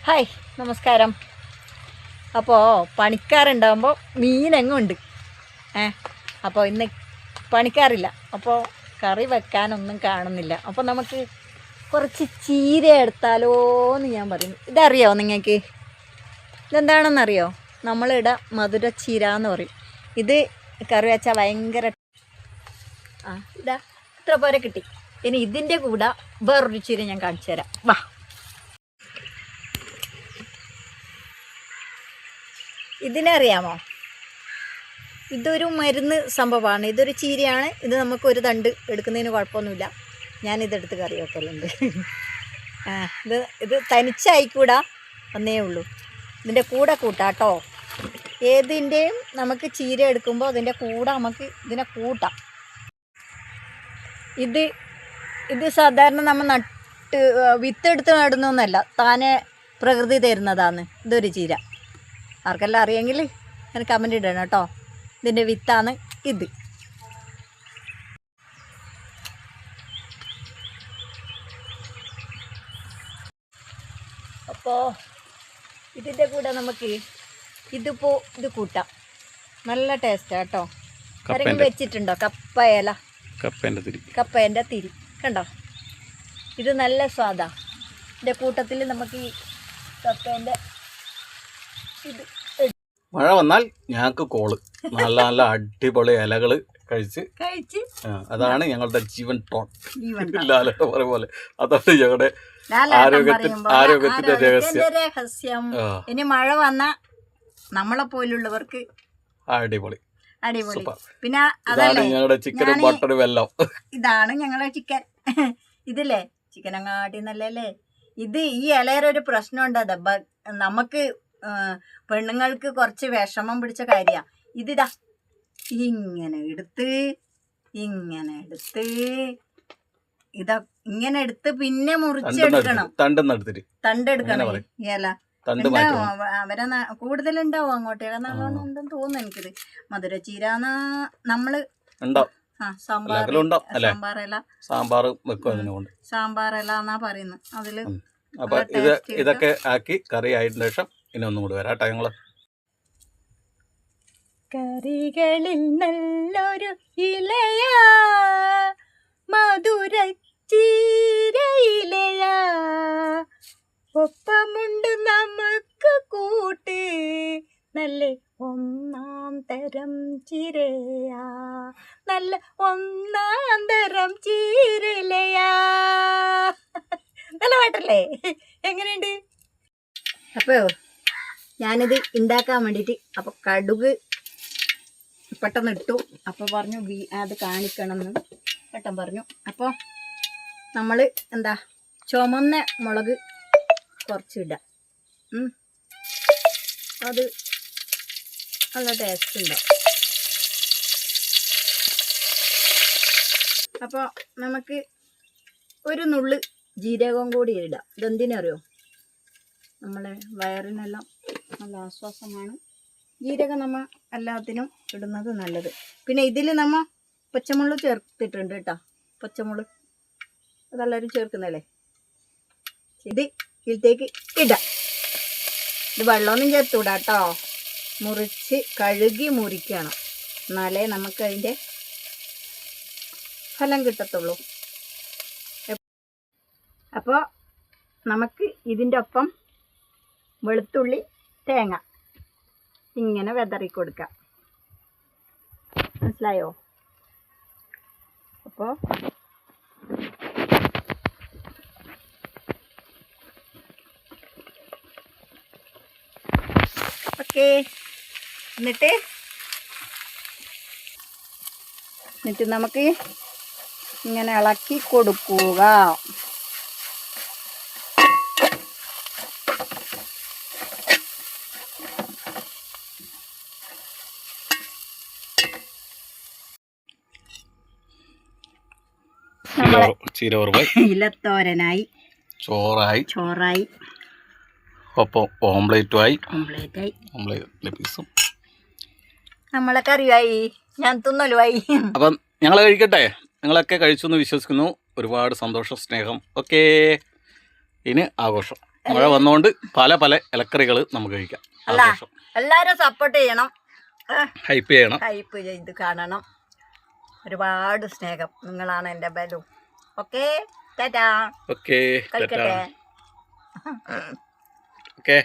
Hi നമസ്കാരം. അപ്പോൾ പണിക്കാരുണ്ടാകുമ്പോൾ മീനെങ്ങുണ്ട് അപ്പോൾ ഇന്ന് പണിക്കാറില്ല, അപ്പോൾ കറി വെക്കാനൊന്നും കാണുന്നില്ല. അപ്പോൾ നമുക്ക് കുറച്ച് ചീര എടുത്താലോ എന്ന് ഞാൻ പറയുന്നു. ഇതറിയോ നിങ്ങൾക്ക്? ഇതെന്താണെന്നറിയോ? നമ്മളിവിടെ മധുരച്ചീര എന്ന് പറയും. ഇത് കറി വെച്ചാൽ ഭയങ്കര ഇതാ ഇത്ര പോരെ കിട്ടി. ഇനി ഇതിൻ്റെ കൂടെ വേറൊരു ചീര ഞാൻ കാണിച്ചു തരാം. വാ. ഇതിനറിയാമോ? ഇതൊരു മരുന്ന് സംഭവമാണ്. ഇതൊരു ചീരയാണ്. ഇത് നമുക്കൊരു തണ്ട് എടുക്കുന്നതിന് കുഴപ്പമൊന്നുമില്ല. ഞാനിതെടുത്ത് കറി വെക്കലുണ്ട്. ഇത് തനിച്ചായിക്കൂടാ എന്നേ ഉള്ളൂ. ഇതിൻ്റെ കൂടെ കൂട്ടാട്ടോ. ഏതിൻ്റെയും നമുക്ക് ചീര എടുക്കുമ്പോൾ അതിൻ്റെ കൂടെ നമുക്ക് ഇതിനെ കൂട്ടാം. ഇത് സാധാരണ നമ്മൾ വിത്തെടുത്ത് നടുന്നൊന്നല്ല, താനെ പ്രകൃതി തരുന്നതാണ്. ഇതൊരു ചീര. ആർക്കെല്ലാം അറിയെങ്കിൽ ഞാൻ കമൻ്റ് ഇടണം കേട്ടോ. ഇതിൻ്റെ വിത്താണ് ഇത്. അപ്പോൾ ഇതിൻ്റെ കൂടെ നമുക്ക് ഇത് കൂട്ടാം. നല്ല ടേസ്റ്റാണ് കേട്ടോ. ആരെങ്കിലും വെച്ചിട്ടുണ്ടോ? കപ്പേൻ്റെ തിരി കണ്ടോ? ഇത് നല്ല സ്വാദാണ്. ഇതിൻ്റെ കൂട്ടത്തിൽ നമുക്ക് ഈ കപ്പേൻ്റെ മഴ വന്നാൽ ഞങ്ങൾക്ക് കോള് നല്ല നല്ല അടിപൊളി ഇലകള് കഴിച്ച് അതാണ് ഞങ്ങളുടെ ജീവൻ ടോൺ. ലാലേട്ട പറ പോലെ അതാണ് ഞങ്ങളുടെ ആരോഗ്യത്തിന്റെ രഹസ്യം. ഇനി മഴ വന്ന നമ്മളെ പോലുള്ളവർക്ക് അടിപൊളി. പിന്നെ അതല്ലേ ഞങ്ങളുടെ ചിക്കനും ബട്ടറും എല്ലാം. ഇതാണ് ഞങ്ങളുടെ ചിക്കൻ. ഇതില്ലേ ചിക്കൻ അങ്ങാട്ടി നല്ലല്ലേ. ഇത് ഈ ഇലയൊരു പ്രശ്നമുണ്ട്. നമുക്ക് പെണ്ണുങ്ങൾക്ക് കുറച്ച് വിഷമം പിടിച്ച കാര്യമാണ്. ഇതിതാ ഇങ്ങനെ എടുത്ത് ഇതാ ഇങ്ങനെ എടുത്ത് പിന്നെ മുറിച്ചെടുക്കണം. തണ്ടെടുക്കണം. ഇല അവരെ കൂടുതലുണ്ടാവും. അങ്ങോട്ടേക്ക് നല്ലോണം ഉണ്ടെന്ന് തോന്നുന്നു എനിക്കിത്. മധുരച്ചീരാന്ന് നമ്മള് സാമ്പാറില എന്നാ പറയുന്നത്. അതില് അപ്പൊ ഇതൊക്കെ ആക്കി കറി ആയതിനു ശേഷം ഇനി ഒന്നും കൂടി വരാം ഞങ്ങള്. കറികളിൽ നല്ലൊരു ഇലയാ, മധുരച്ചീര ഇലയാ, ഒപ്പമുണ്ട് നമുക്ക് കൂട്ട്, നല്ല ഒന്നാം തരം ചീരയാ, നല്ല ഒന്നാം തരം ചീരയിലയാ. നല്ല പാട്ടല്ലേ? എങ്ങനെയുണ്ട്? അപ്പോൾ ഞാനിത് ഉണ്ടാക്കാൻ വേണ്ടിയിട്ട് അപ്പോൾ കടുക് പെട്ടെന്ന് ഇട്ടു. അപ്പോൾ പറഞ്ഞു അത് കാണിക്കണമെന്ന് പെട്ടെന്ന് പറഞ്ഞു. അപ്പോൾ നമ്മൾ എന്താ ചുമന്ന മുളക് കുറച്ചിടാം. അത് നല്ല ടേസ്റ്റ് ഉണ്ടാവും. അപ്പോൾ നമുക്ക് ഒരു നുള്ള് ജീരകം കൂടി ഇടാം. ഇതെന്തിനറിയോ? നമ്മളെ വയറിനെല്ലാം നല്ല ആശ്വാസമാണ് ജീരകം. നമ്മൾ എല്ലാത്തിനും ഇടുന്നത് നല്ലത്. പിന്നെ ഇതിൽ നമ്മൾ പച്ചമുളക് ചേർത്തിട്ടുണ്ട് കേട്ടോ. പച്ചമുളക് അതെല്ലാവരും ചേർക്കുന്നല്ലേ. ഇത് ഇതിലേക്ക് ഇടാം. ഇത് വെള്ളമൊന്നും ചേർത്തുവിടാം കേട്ടോ. മുറിച്ച് കഴുകി മുറിക്കണം, എന്നാലേ നമുക്കതിൻ്റെ ഫലം കിട്ടത്തുള്ളൂ. അപ്പോൾ നമുക്ക് ഇതിൻ്റെ ഒപ്പം വെളുത്തുള്ളി, തേങ്ങ ഇങ്ങനെ വെതറി കൊടുക്കാം. മനസ്സിലായോ? അപ്പോൾ ഓക്കെ. എന്നിട്ട് നമുക്ക് ഇങ്ങനെ ഇളക്കി കൊടുക്കുക. ഇലത്തോരനായി, ചോറായി, ഒപ്പം ഓംപ്ലേറ്റുമായി, പീസും നമ്മളെ കറിയായി. ഞാൻ തിന്നലുമായി. അപ്പം ഞങ്ങൾ കഴിക്കട്ടെ. നിങ്ങളൊക്കെ കഴിച്ചു എന്ന് വിശ്വസിക്കുന്നു. ഒരുപാട് സന്തോഷം, സ്നേഹം. ഓക്കേ, ഇനി ആഘോഷം. മഴ വന്നുകൊണ്ട് പല പല ഇലക്കറികൾ നമുക്ക് കഴിക്കാം. അല്ല എല്ലാവരും സപ്പോർട്ട് ചെയ്യണം, ഹൈപ്പ് ചെയ്യണം, ഹൈപ്പ് ചെയ്ത് കാണണം. ഒരുപാട് സ്നേഹം, നിങ്ങളാണ് എൻ്റെ ബലു. ഓക്കെ, ടാറ്റാ. ഓക്കെ, കളിക്കട്ടെ. ഓക്കെ.